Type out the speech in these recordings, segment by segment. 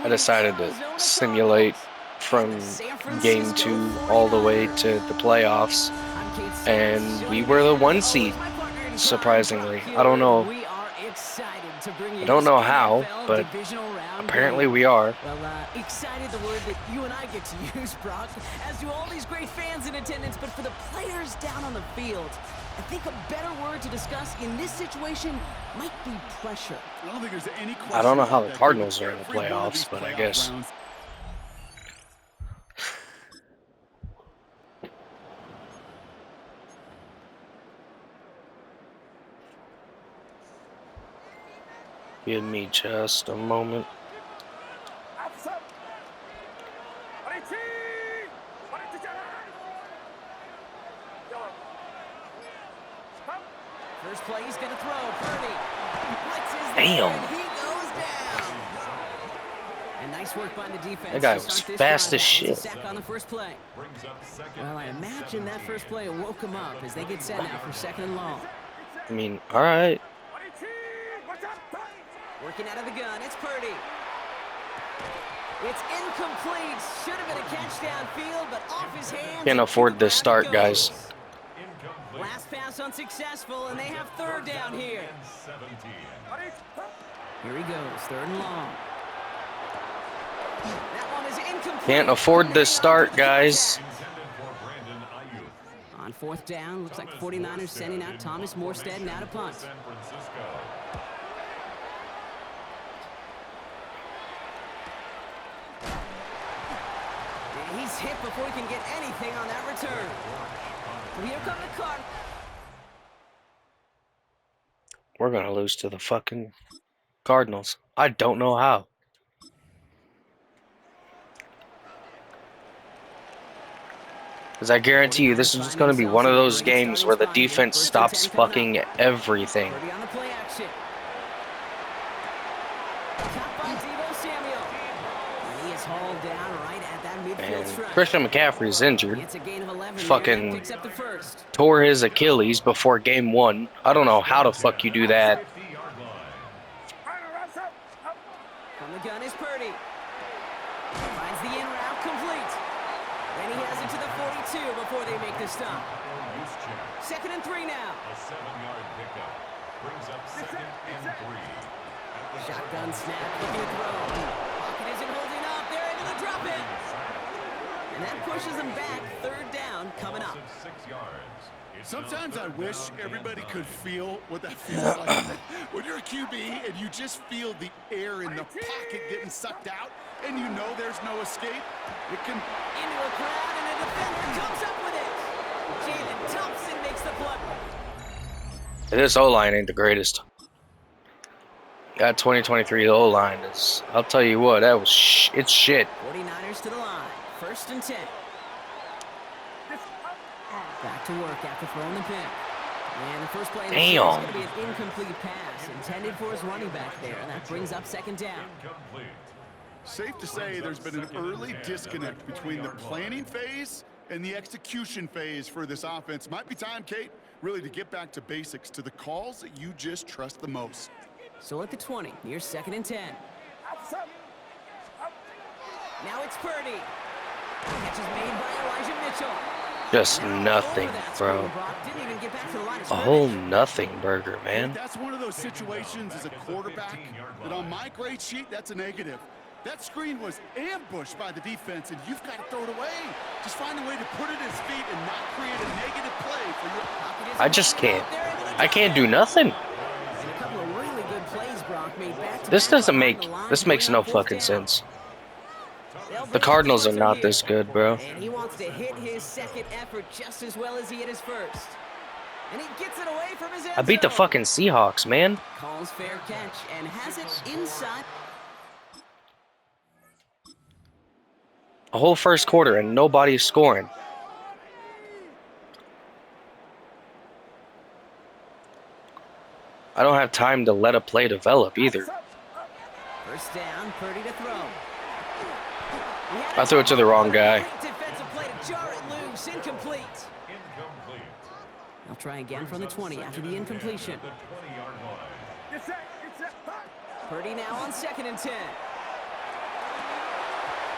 I decided to simulate from game 2 all the way to the playoffs, and we were the 1 seed, surprisingly. I don't know how, but apparently we are. Excited, the word that you and I get to use, Brock, as do all these great fans in attendance, but for the players down on the field, I think a better word to discuss in this situation might be pressure. I don't think there's any question. I don't know how the Cardinals are in the playoffs, but I guess. Give me just a moment. First play, he's going to throw. Purdy. Damn. He goes down. And nice work by the defense. That guy was fast as shit. Sack on the first play. Well, I imagine that first play woke him up as they get set now for second and long. I mean, all right. Working out of the gun, it's Purdy. It's incomplete. Should have been a catch downfield, but off his hands. Can't afford this start, guys. Last pass unsuccessful, and they have third down here. Here he goes, third and long. That one is incomplete. Can't afford this start, guys. On fourth down, looks like 49ers sending out Thomas Morstead now to punt. And he's hit before he can get anything on that return. Here come the car. We're gonna lose to the fucking Cardinals. I don't know how. Because I guarantee you this is just going to be one of those games where the defense stops fucking everything. And Christian McCaffrey's injured. Fucking tore his Achilles before game 1. I don't know how the fuck you do that. From the gun is Purdy. Finds the in route complete. Then he has it to the 42 before they make the stop. Second and 3 now. A 7-yard pickup brings up second and 3. Shotgun snap, looking to throw. Pocket isn't holding up. They're able to drop it. And that pushes them back. Third down coming up. 6 yards. Sometimes I wish everybody could feel what that feels like. When you're a QB and you just feel the air in the pocket getting sucked out and you know there's no escape, it can... Into a crowd and a defender comes up with it. Jalen Thompson makes the play. This O-line ain't the greatest. That 2023 O-line is, I'll tell you what, that was it's shit. 49ers to the line. First and 10. Back to work after throwing the pick. And the first play is going to be an incomplete pass intended for his running back there, and that brings up second down. Safe to say there's been an early disconnect between the planning phase and the execution phase for this offense. Might be time, Kate, really to get back to basics, to the calls that you just trust the most. So at the 20, here's second and 10. Now it's Purdy. Catch is made by Elijah Mitchell. Just nothing, bro. A whole nothing burger, man. That's one of those situations as a quarterback that on my grade sheet, that's a negative. That screen was ambushed by the defense, and you've got to throw it away. Just find a way to put it at his feet and not create a negative play for your... I just can't. I can't do nothing. This makes no fucking sense. The Cardinals are not this good, bro. And he wants to hit his second effort just as well as he hit his first. And he gets it away from his end I beat the fucking Seahawks, man. Calls fair catch and has it inside. A whole first quarter and nobody's scoring. I don't have time to let a play develop either. First down, Purdy to throw. I threw it to the wrong guy. Defensive play to jar it loose, incomplete. I'll try again from the 20 after the incompletion. Purdy now on second and 10.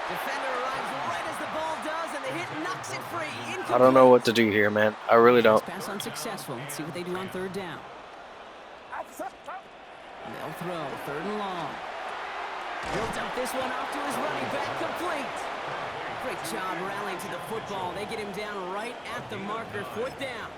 Defender arrives right as the ball does, and the hit knocks it free. Incomplete. I don't know what to do here, man. I really don't. Pass unsuccessful. Let's see what they do on third down. They'll throw. Third and long. He'll dump this one off to his running back. Complete. Great job rallying to the football. They get him down right at the marker. Fourth down.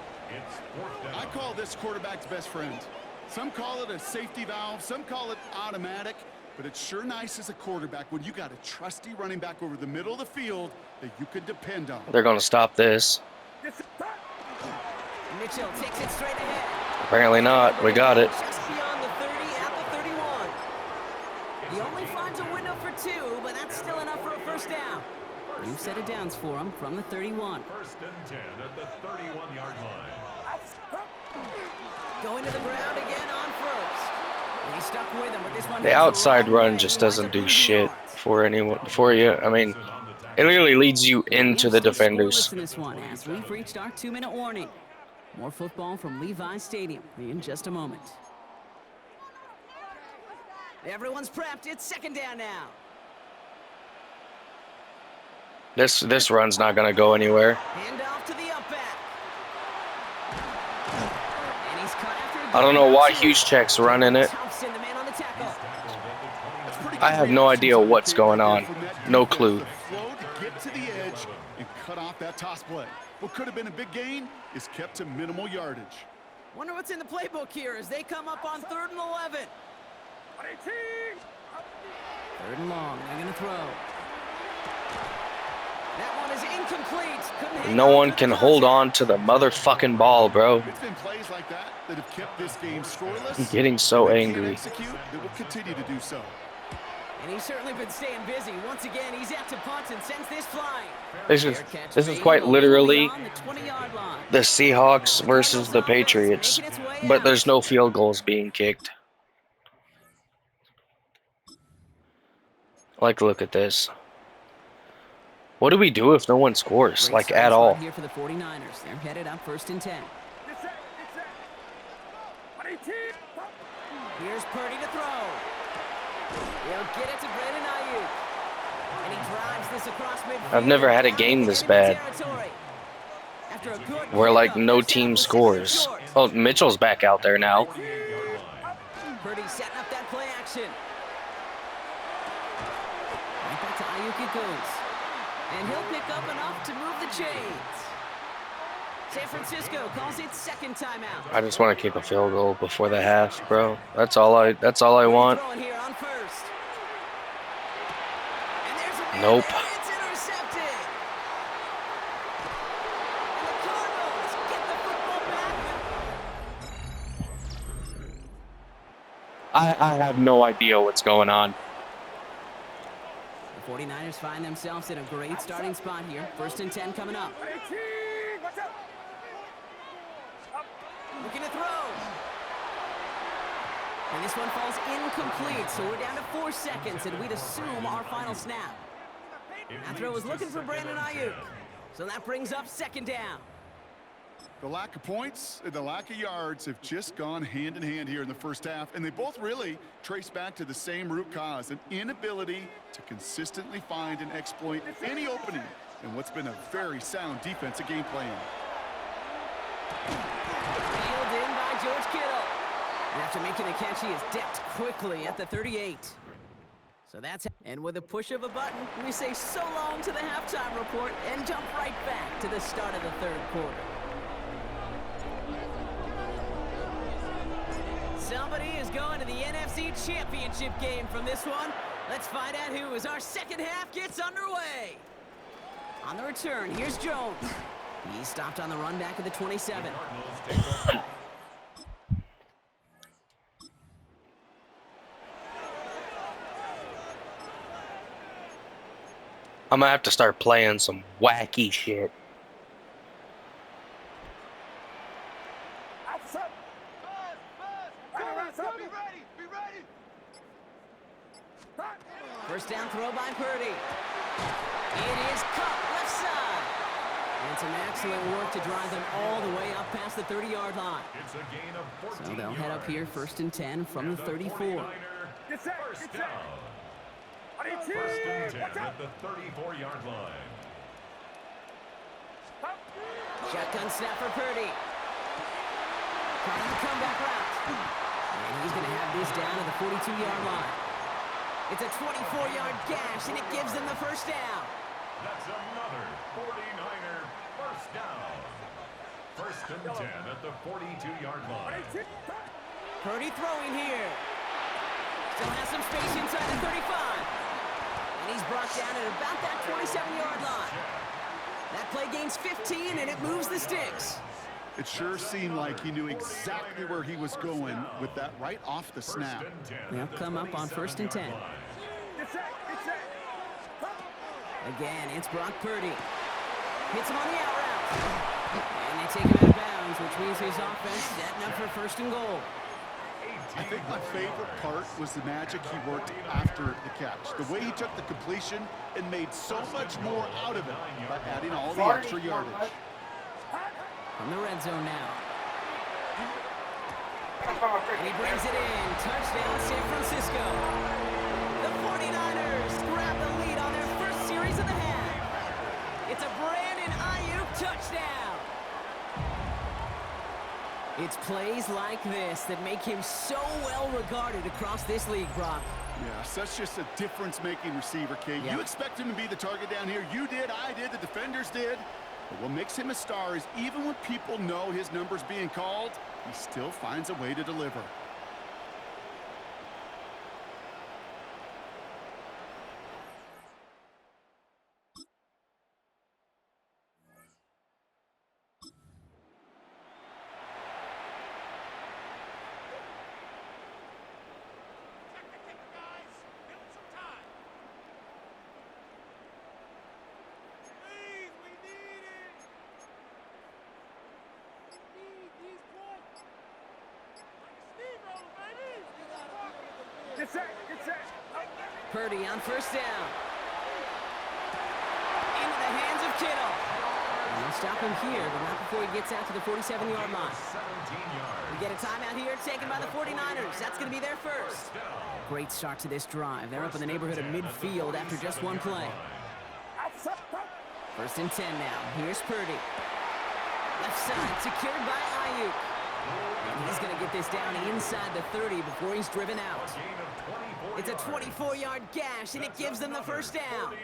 I call this quarterback's best friend. Some call it a safety valve. Some call it automatic. But it's sure nice as a quarterback when you got a trusty running back over the middle of the field that you can depend on. They're going to stop this. Mitchell takes it straight ahead. Apparently not. We got it. Just beyond the 30 at the 31. He only finds a window for 2, but that's still enough for a first down. New set of downs for him from the 31. First and 10 at the 31-yard line. Going to the ground again on first. And he stuck with him, but this one The outside run just doesn't do shit for anyone, for you. I mean, it literally leads you into the defenders. In this one, as we've reached our 2-minute warning. More football from Levi's Stadium in just a moment. Everyone's prepped. It's second down now. This run's not gonna go anywhere. Hand off to the up back. And he's cut after I don't know why Huge Check's running it. Thompson, the man on the tackle. I have no idea what's going on. No clue. The flow to get to the edge and cut off that toss play. What could have been a big gain is kept to minimal yardage. Wonder what's in the playbook here as they come up on 3rd and 11. 3rd and long. They're going to throw. That one is incomplete. Couldn't hang No on one to can the hold buzzer. on to the motherfucking ball, bro. It's been plays like that that have kept this game scoreless. I'm getting so They can't angry. execute, they will continue to do so. And he's certainly been staying busy. Once again, he's out to punt and sends this flying. This is quite literally On the 20-yard line. the Seahawks versus the Patriots, but there's no field goals being kicked. Like, look at this. What do we do if no one scores, like, at all? Here for the 49ers. They're headed up 1st and 10. Here's Purdy to throw. He'll get it to Brandon Ayuk. And he drives this across midfield. I've never had a game this bad After a good where, like, pickup, no this one team will set scores. it short. Oh, Mitchell's back out there now. Purdy setting up that play action. Right back to Ayuk it goes. And he'll pick up enough to move the chains. San Francisco calls it second timeout. I just want to kick a field goal before the half, bro. That's all I want. Throwing here on first. And there's a Nope. It's intercepted. And the Cardinals get the football back. I have no idea what's going on. The 49ers find themselves in a great starting spot here. 1st and 10 coming up. Looking to throw. And this one falls incomplete, so we're down to 4 seconds, and we'd assume our final snap. That throw was looking for Brandon Ayuk. So that brings up 2nd down. The lack of points and the lack of yards have just gone hand in hand here in the first half, and they both really trace back to the same root cause, an inability to consistently find and exploit any opening in what's been a very sound defensive game plan. Reeled in by George Kittle. And after making the catch, he is dipped quickly at the 38. So that's it. And with a push of a button, we say so long to the halftime report and jump right back to the start of the 3rd quarter. Somebody is going to the NFC Championship game from this one. Let's find out who as our second half gets underway. On the return, here's Jones. He stopped on the run back of the 27. I'm gonna have to start playing some wacky shit. First down throw by Purdy. It is caught left side. And some excellent work to drive them all the way up past the 30-yard line. It's a gain of 14 So they'll head up here 1st and 10 from the 34. First down. First and 10 at the 34-yard line. Shotgun snap for Purdy. Trying the comeback route. And he's going to have this down to the 42-yard line. It's a 24-yard gash, and it gives them the first down. That's another 49er first down. First and 10 at the 42-yard line. Purdy throwing here. Still has some space inside the 35. And he's brought down at about that 27-yard line. That play gains 15, and it moves the sticks. It sure seemed like he knew exactly where he was going with that right off the snap. They'll come up on first and 10. Again, it's Brock Purdy. Hits him on the out route. And they take him out of bounds, which means his offense setting up for first and goal. I think my favorite part was the magic he worked after the catch. The way he took the completion and made so much more out of it by adding all the extra yardage. From the red zone now. And he brings it in. Touchdown, San Francisco. The 49ers grab the lead on their first series of the half. It's a Brandon Ayuk touchdown. It's plays like this that make him so well regarded across this league, Brock. Yeah, such just a difference-making receiver, Kate. Yep. You expect him to be the target down here. You did, I did, the defenders did. But what makes him a star is even when people know his number's being called, he still finds a way to deliver. Purdy on first down. Into the hands of Kittle. And they'll stop him here, but not before he gets out to the 47-yard line. 17 yards. We get a timeout here taken by the 49ers. That's going to be their first. Great start to this drive. They're up in the neighborhood of midfield after just one play. First and 10 now. Here's Purdy. Left side secured by Ayuk. And he's going to get this down inside the 30 before he's driven out. It's a 24-yard gash, and it gives them the first down.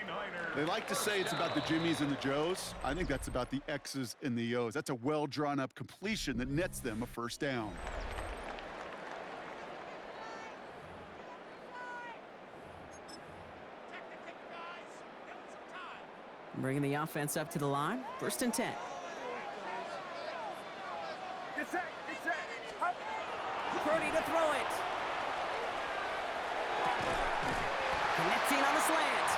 They like to say it's about the Jimmies and the Joes. I think that's about the X's and the O's. That's a well-drawn-up completion that nets them a first down. Bringing the offense up to the line. First and 10. Purdy to throw it. Connecting on the slant.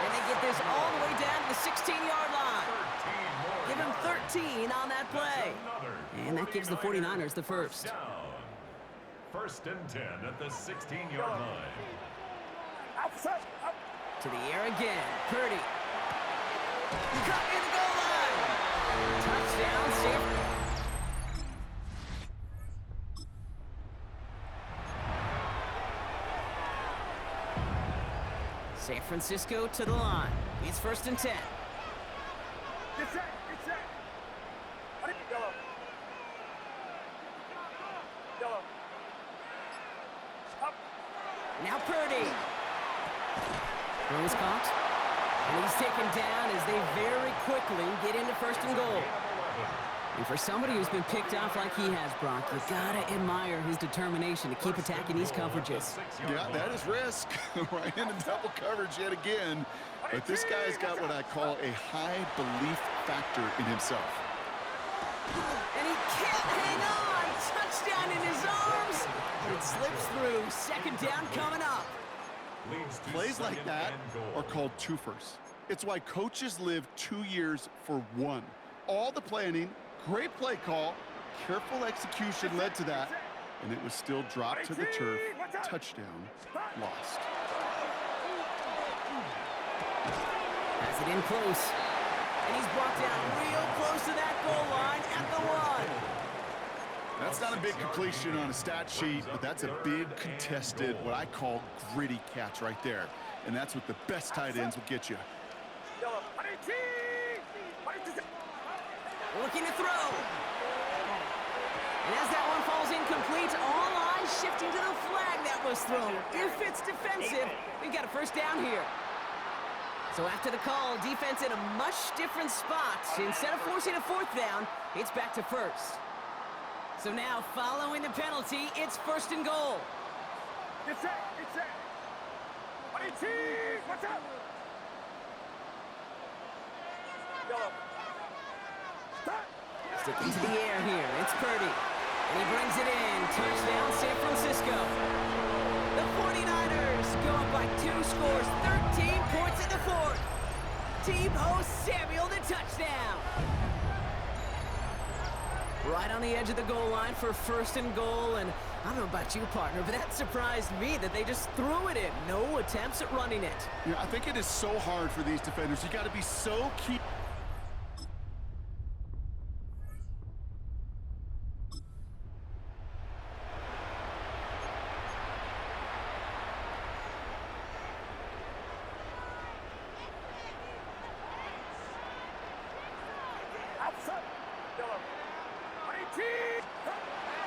And they get this all the way down to the 16-yard line. Give him 13 on that play. And that gives the 49ers the first. First and 10 at the 16-yard line. To the air again. Purdy. Cut near the goal line. Touchdown, San Francisco to the line. It's first and 10. Now Purdy. Throw is caught. And he's taken down as they very quickly get into first and goal. And for somebody who's been picked off like he has, Brock, you gotta admire his determination to keep attacking these coverages. Yeah, that is risk. Right into double coverage yet again. But this guy's got what I call a high belief factor in himself. And he can't hang on. Touchdown in his arms. It slips through. Second down coming up. Plays like that are called twofers. It's why coaches live 2 years for one. All the planning, great play call, careful execution led to that, and it was still dropped to the turf. Touchdown lost. Has it in close. And he's brought down real close to that goal line at the 1. That's not a big completion on a stat sheet, but that's a big contested, what I call gritty catch right there. And that's what the best tight ends will get you. Looking to throw. And as that one falls incomplete, all eyes shifting to the flag that was thrown. If it's defensive, we've got a first down here. So after the call, defense in a much different spot. Instead of forcing a fourth down, it's back to first. So now, following the penalty, it's first and goal. Get set, get set. What's up? Sticking to the air here, it's Purdy. And he brings it in. Touchdown, San Francisco. The 49ers go up by 2 scores, 13 points in the fourth. Deebo Samuel, the touchdown. Right on the edge of the goal line for first and goal, and I don't know about you, partner, but that surprised me that they just threw it in. No attempts at running it. Yeah, I think it is so hard for these defenders. You got to be so key.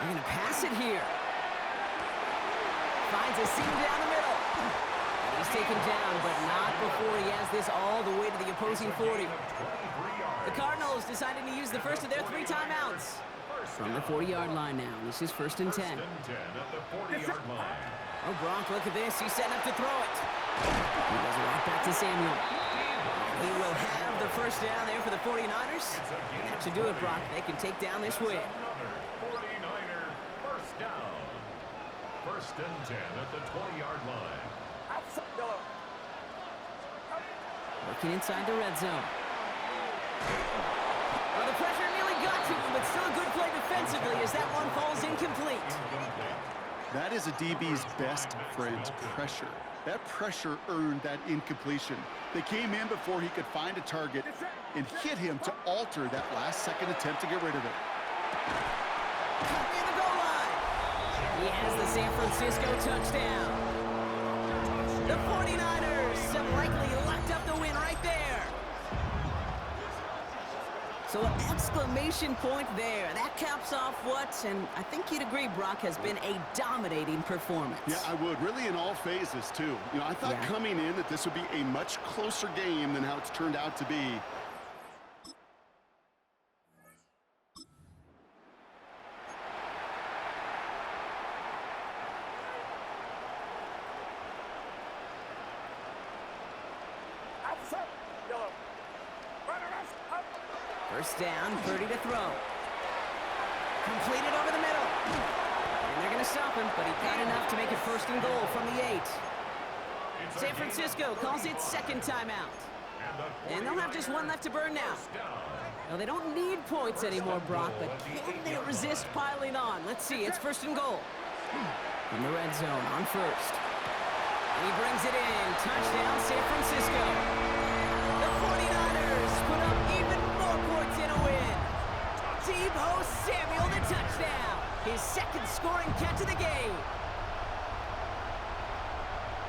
They're going to pass it here. Finds a seam down the middle. And he's taken down, but not before he has this all the way to the opposing 40. The Cardinals decided to use the first of their 3 timeouts. From the 40-yard line now. This is first and 10. Oh, Gronk, look at this. He's setting up to throw it. He goes right back to Samuel. He will have the first down there for the 49ers. And that should do it, Brock. They can take down this win. 49er first down. First and 10 at the 20-yard line. Working inside the red zone. Well, the pressure nearly got to him, but still a good play defensively as that one falls incomplete. That is a DB's best friend, pressure. That pressure earned that incompletion. They came in before he could find a target and hit him to alter that last-second attempt to get rid of it. Near the goal line. He has the San Francisco touchdown. The 49ers have likely locked up the win right there. So an exclamation point there. That caps off what, and I think you'd agree, Brock, has been a dominating performance. Yeah, I would. Really in all phases, too. You know, I thought coming in that this would be a much closer game than how it's turned out to be. First down, Purdy to throw. Completed over the middle. And they're going to stop him, but he got enough to make it first and goal from the 8. San Francisco calls it second timeout. And they'll have just one left to burn now. Well, they don't need points anymore, Brock, but can they resist piling on? Let's see, it's first and goal. In the red zone on first. And he brings it in. Touchdown, San Francisco. The 49ers put up even more points in a win. Deebo Samuel, the touchdown. His second scoring catch of the game.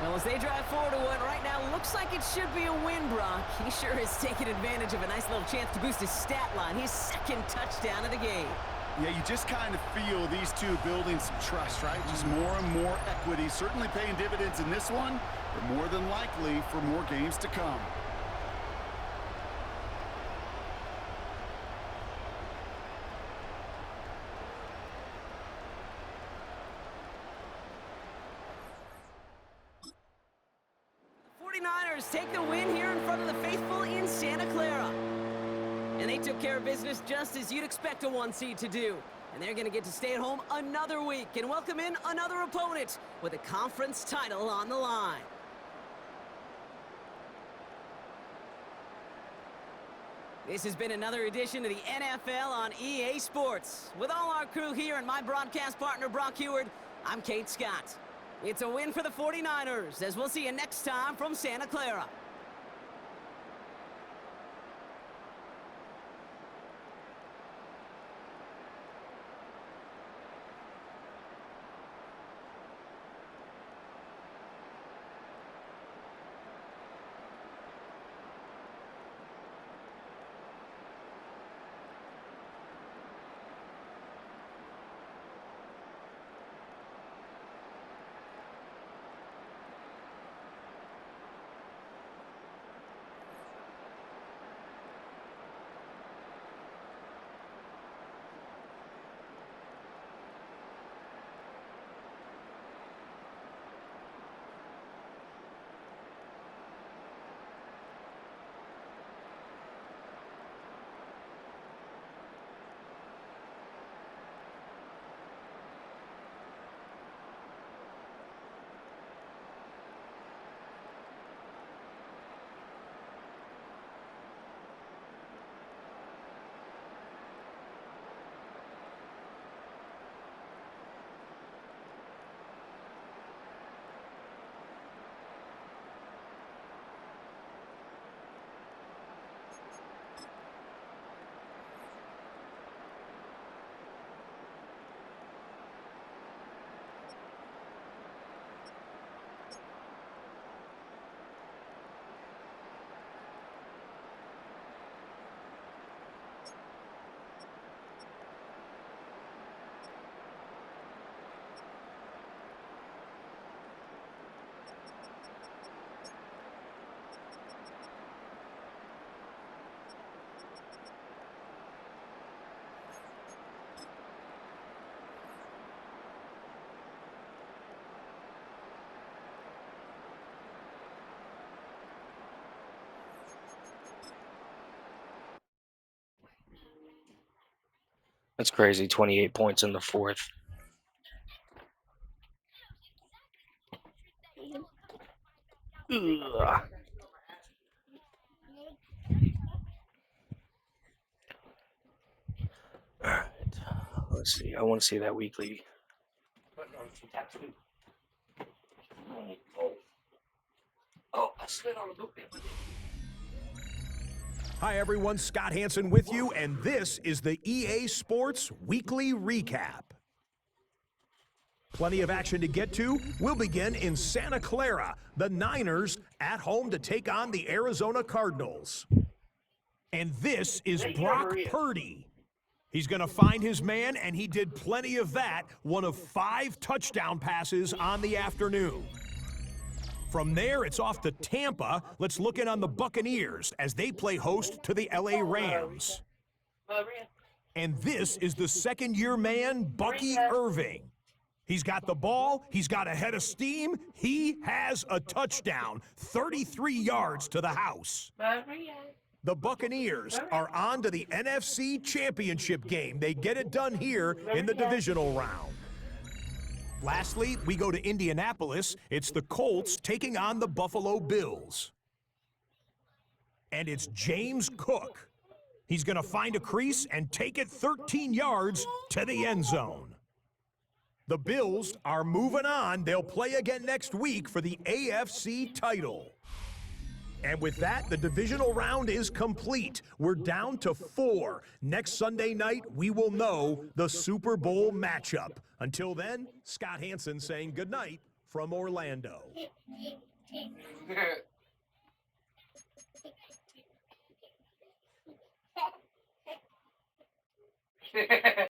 Well, as they drive forward to what right now looks like it should be a win, Brock. He sure has taken advantage of a nice little chance to boost his stat line. His second touchdown of the game. Yeah, you just kind of feel these two building some trust, right? Just more and more equity. Certainly paying dividends in this one, but more than likely for more games to come. Take the win here in front of the faithful in Santa Clara. And they took care of business just as you'd expect a 1 seed to do. And they're going to get to stay at home another week and welcome in another opponent with a conference title on the line. This has been another edition of the NFL on EA Sports. With all our crew here and my broadcast partner, Brock Heward, I'm Kate Scott. It's a win for the 49ers, as we'll see you next time from Santa Clara. That's crazy. 28 points in the fourth. Ugh. All right. Let's see. I want to see that weekly. Oh, I slid on the boot. Hi, everyone. Scott Hansen with you, and this is the EA Sports Weekly Recap. Plenty of action to get to. We'll begin in Santa Clara. The Niners at home to take on the Arizona Cardinals. And this is Brock Purdy. He's going to find his man, and he did plenty of that. One of 5 touchdown passes on the afternoon. From there, it's off to Tampa. Let's look in on the Buccaneers as they play host to the LA Rams. And this is the second-year man, Bucky Irving. He's got the ball. He's got a head of steam. He has a touchdown, 33 yards to the house. The Buccaneers are on to the NFC Championship game. They get it done here in the divisional round. Lastly, we go to Indianapolis. It's the Colts taking on the Buffalo Bills. And it's James Cook. He's going to find a crease and take it 13 yards to the end zone. The Bills are moving on. They'll play again next week for the AFC title. And with that, the divisional round is complete. We're down to 4. Next Sunday night, we will know the Super Bowl matchup. Until then, Scott Hansen saying goodnight from Orlando.